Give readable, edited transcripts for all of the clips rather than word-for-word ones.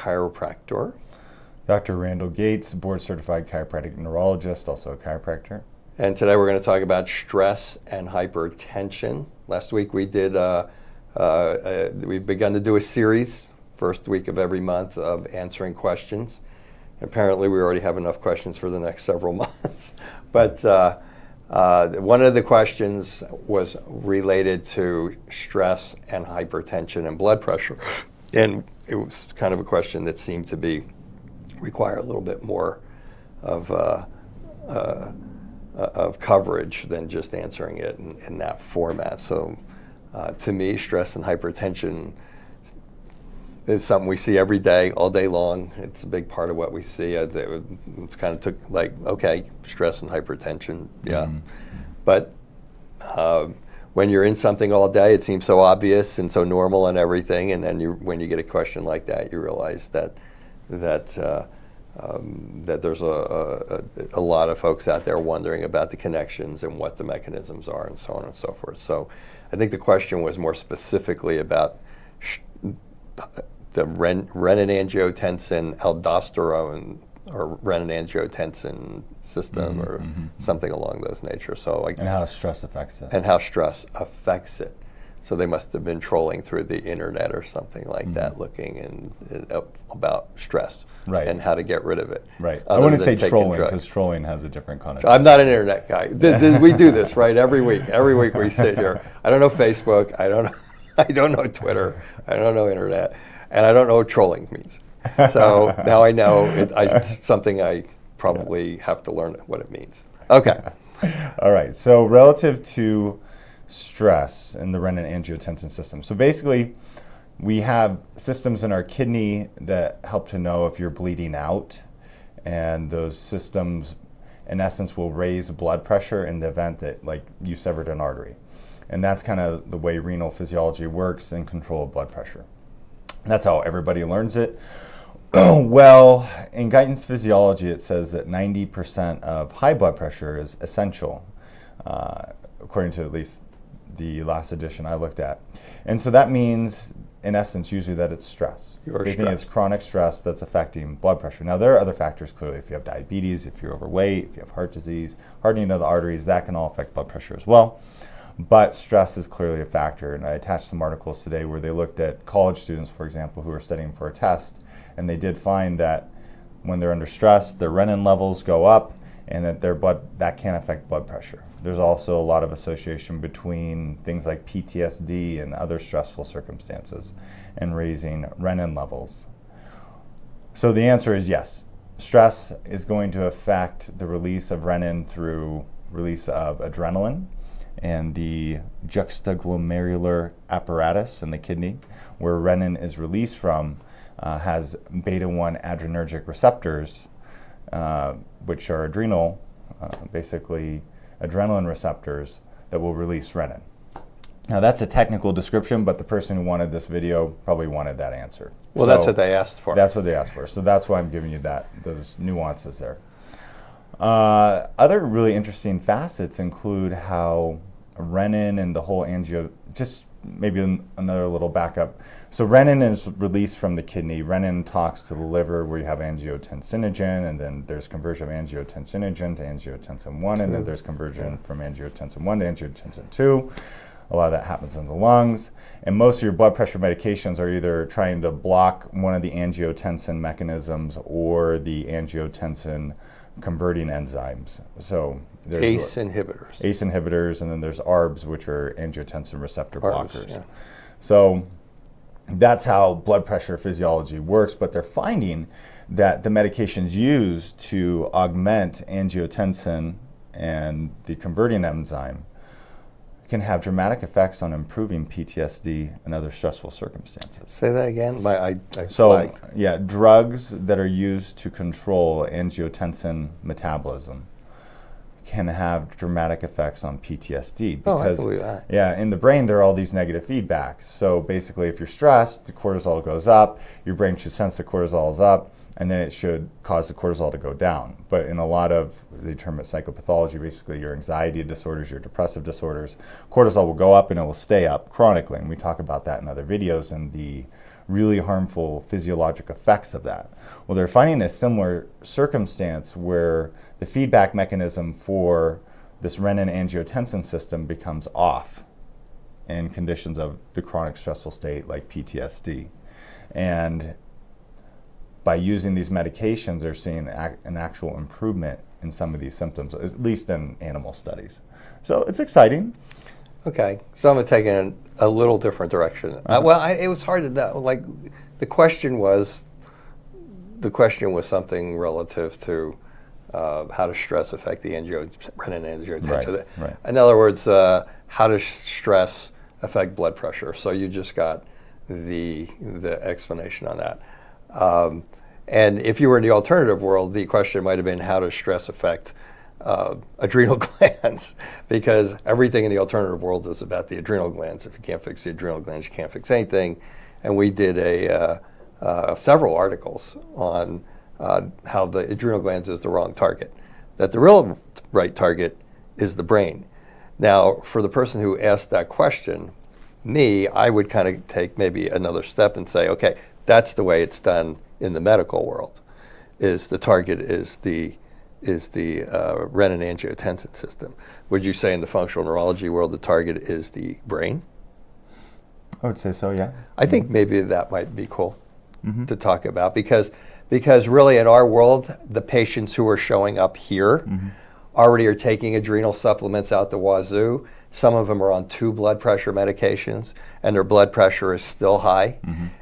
chiropractor. Dr. Randall Gates, board-certified chiropractic neurologist, also a chiropractor. And today we're going to talk about stress and hypertension. Last week we did, we've begun to do a series, first week of every month, of answering questions. Apparently we already have enough questions for the next several months. But one of the questions was related to stress and hypertension and blood pressure. And it was kind of a question that seemed to require a little bit more of coverage than just answering it in that format. So to me, stress and hypertension is something we see every day, all day long. It's a big part of what we see. It's kind of took like, okay, stress and hypertension, yeah. Mm-hmm. But when you're in something all day, it seems so obvious and so normal and everything. And then when you get a question like that, you realize that there's a lot of folks out there wondering about the connections and what the mechanisms are and so on and so forth. So I think the question was more specifically about the renin-angiotensin aldosterone or renin-angiotensin system or something along those nature. So and how stress affects it. And how stress affects it. So they must have been trolling through the internet or something like that, looking about stress and how to get rid of it. Right. I wouldn't say trolling because trolling has a different connotation. I'm not an internet guy. We do this right every week. Every week we sit here. I don't know Facebook. I don't know Twitter. I don't know internet, and I don't know what trolling means. So now I know it's something I probably have to learn what it means. Okay. All right. So relative to stress in the renin-angiotensin system. So basically, we have systems in our kidney that help to know if you're bleeding out, and those systems, in essence, will raise blood pressure in the event that, like, you severed an artery. And that's kind of the way renal physiology works in control of blood pressure. That's how everybody learns it. Well, in Guyton's physiology, it says that 90% of high blood pressure is essential, according to at least the last edition I looked at. And so that means, in essence, usually that it's stress. They think it's chronic stress that's affecting blood pressure. Now, there are other factors, clearly. If you have diabetes, if you're overweight, if you have heart disease, hardening of the arteries, that can all affect blood pressure as well. But stress is clearly a factor. And I attached some articles today where they looked at college students, for example, who are studying for a test. And they did find that when they're under stress, their renin levels go up, and that that can affect blood pressure. There's also a lot of association between things like PTSD and other stressful circumstances and raising renin levels. So the answer is yes. Stress is going to affect the release of renin through release of adrenaline and the juxtaglomerular apparatus in the kidney, where renin is released from, has beta-1 adrenergic receptors, which are basically adrenaline receptors that will release renin. Now that's a technical description, but the person who wanted this video probably wanted that answer. Well, that's what they asked for. That's what they asked for. So that's why I'm giving you those nuances there. Other really interesting facets include how renin and the whole just maybe another little backup. So renin is released from the kidney. Renin talks to the liver where you have angiotensinogen, and then there's conversion of angiotensinogen to angiotensin 1, and then there's conversion from angiotensin 1 to angiotensin 2. A lot of that happens in the lungs. And most of your blood pressure medications are either trying to block one of the angiotensin mechanisms or the angiotensin converting enzymes. So there's ACE inhibitors. ACE inhibitors, and then there's ARBs, which are angiotensin receptor blockers. Yeah. So that's how blood pressure physiology works, but they're finding that the medications used to augment angiotensin and the converting enzyme can have dramatic effects on improving PTSD and other stressful circumstances. Say that again. Drugs that are used to control angiotensin metabolism can have dramatic effects on PTSD because in the brain there are all these negative feedbacks. So basically, if you're stressed, the cortisol goes up, your brain should sense the cortisol is up, and then it should cause the cortisol to go down. But in a lot of, they term it psychopathology, basically your anxiety disorders, your depressive disorders, cortisol will go up and it will stay up chronically. And we talk about that in other videos in the really harmful physiologic effects of that. Well, they're finding a similar circumstance where the feedback mechanism for this renin-angiotensin system becomes off in conditions of the chronic stressful state like PTSD. And by using these medications, they're seeing an actual improvement in some of these symptoms, at least in animal studies. So it's exciting. Okay, so I'm going to take it in a little different direction. It was hard to know. Like, the question was something relative to how does stress affect the renin-angiotensin. Right. In other words, how does stress affect blood pressure? So you just got the explanation on that. And if you were in the alternative world, the question might have been, how does stress affect adrenal glands? Because everything in the alternative world is about the adrenal glands. If you can't fix the adrenal glands, you can't fix anything. And we did several articles on how the adrenal glands is the wrong target, that the real right target is the brain. Now, for the person who asked that question, I would kind of take maybe another step and say, okay, that's the way it's done in the medical world. Is the target is the renin-angiotensin system. Would you say in the functional neurology world the target is the brain? I would say so, yeah. I think maybe that might be cool to talk about because really in our world, the patients who are showing up here already are taking adrenal supplements out the wazoo. Some of them are on 2 blood pressure medications, and their blood pressure is still high.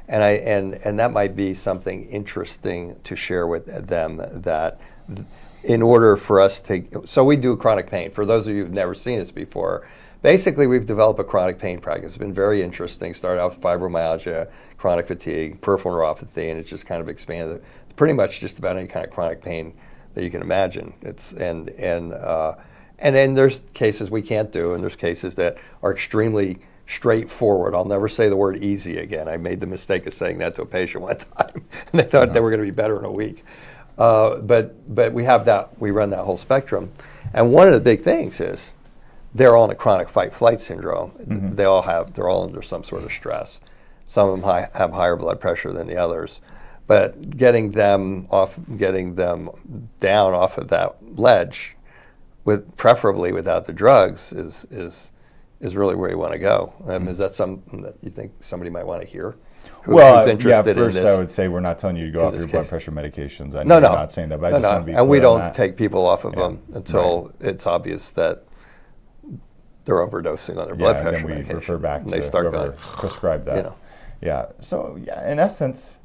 And that might be something interesting to share with them, that in order for us to, so we do chronic pain. For those of you who've never seen us before, basically we've developed a chronic pain practice. It's been very interesting. Started out with fibromyalgia, chronic fatigue, peripheral neuropathy, and it's just kind of expanded pretty much just about any kind of chronic pain that you can imagine. And then there's cases we can't do, and there's cases that are extremely straightforward. I'll never say the word easy again. I made the mistake of saying that to a patient one time, and they thought they were going to be better in a week. But we have that. We run that whole spectrum, and one of the big things is they're all in a chronic fight-flight syndrome. They're all under some sort of stress. Some of them have higher blood pressure than the others, but getting them down off of that ledge, preferably without the drugs, is really where you want to go. Is that something that you think somebody might want to hear? Who's interested first in this? I would say we're not telling you to go off your blood pressure medications. I No, know you're not saying that, but I just want to be clear and we don't on that. take people off of them until it's obvious that they're overdosing on their blood pressure and then we medication. refer back and to they start whoever going, prescribed that. Yeah. So in essence,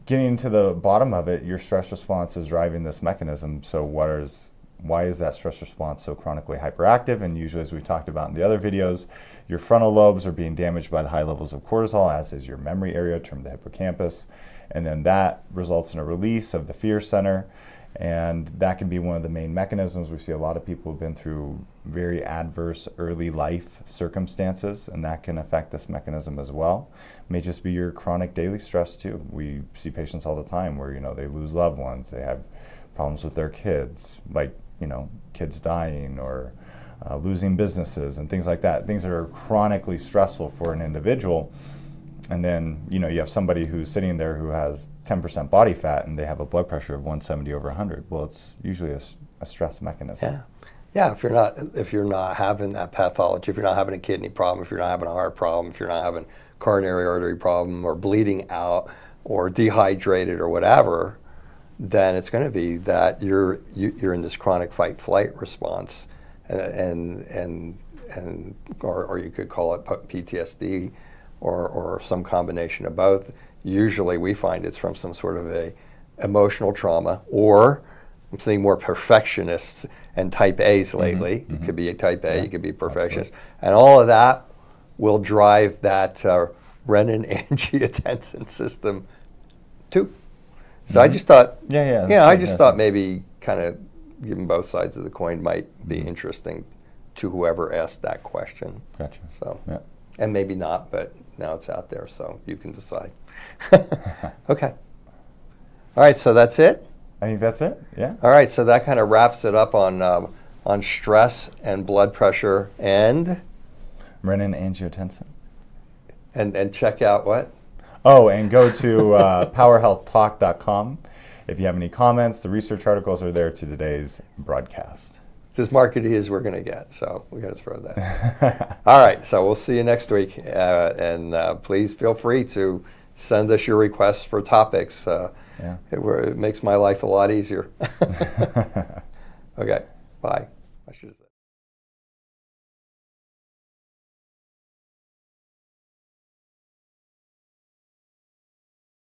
getting to the bottom of it, your stress response is driving this mechanism. So why is that stress response so chronically hyperactive? And usually, as we've talked about in the other videos, your frontal lobes are being damaged by the high levels of cortisol, as is your memory area, termed the hippocampus. And then that results in a release of the fear center. And that can be one of the main mechanisms. We see a lot of people who've been through very adverse early life circumstances, and that can affect this mechanism as well. It may just be your chronic daily stress too. We see patients all the time where, they lose loved ones, they have problems with their kids, like, kids dying or losing businesses and things like that, things that are chronically stressful for an individual. And then, you have somebody who's sitting there who has 10% body fat and they have a blood pressure of 170 over 100. Well, it's usually a stress mechanism. Yeah. If you're not having that pathology, if you're not having a kidney problem, if you're not having a heart problem, if you're not having coronary artery problem or bleeding out or dehydrated or whatever, then it's going to be that you're in this chronic fight-flight response, or you could call it PTSD, or some combination of both. Usually, we find it's from some sort of a emotional trauma, or I'm seeing more perfectionists and type A's lately. You could be a type A, you could be a perfectionist, and all of that will drive that renin-angiotensin system too. So I just thought, thought maybe kind of giving both sides of the coin might be interesting to whoever asked that question. Gotcha. So, and maybe not, but now it's out there, so you can decide. Okay. All right, so that's it? I think that's it, yeah. All right, so that kind of wraps it up on stress and blood pressure and? Renin-angiotensin. And check out what? Oh, and go to powerhealthtalk.com. If you have any comments, the research articles are there to today's broadcast. It's as markety as we're going to get, so we got to throw that. All right, so we'll see you next week, and please feel free to send us your requests for topics. It makes my life a lot easier. Okay, bye. I should have said.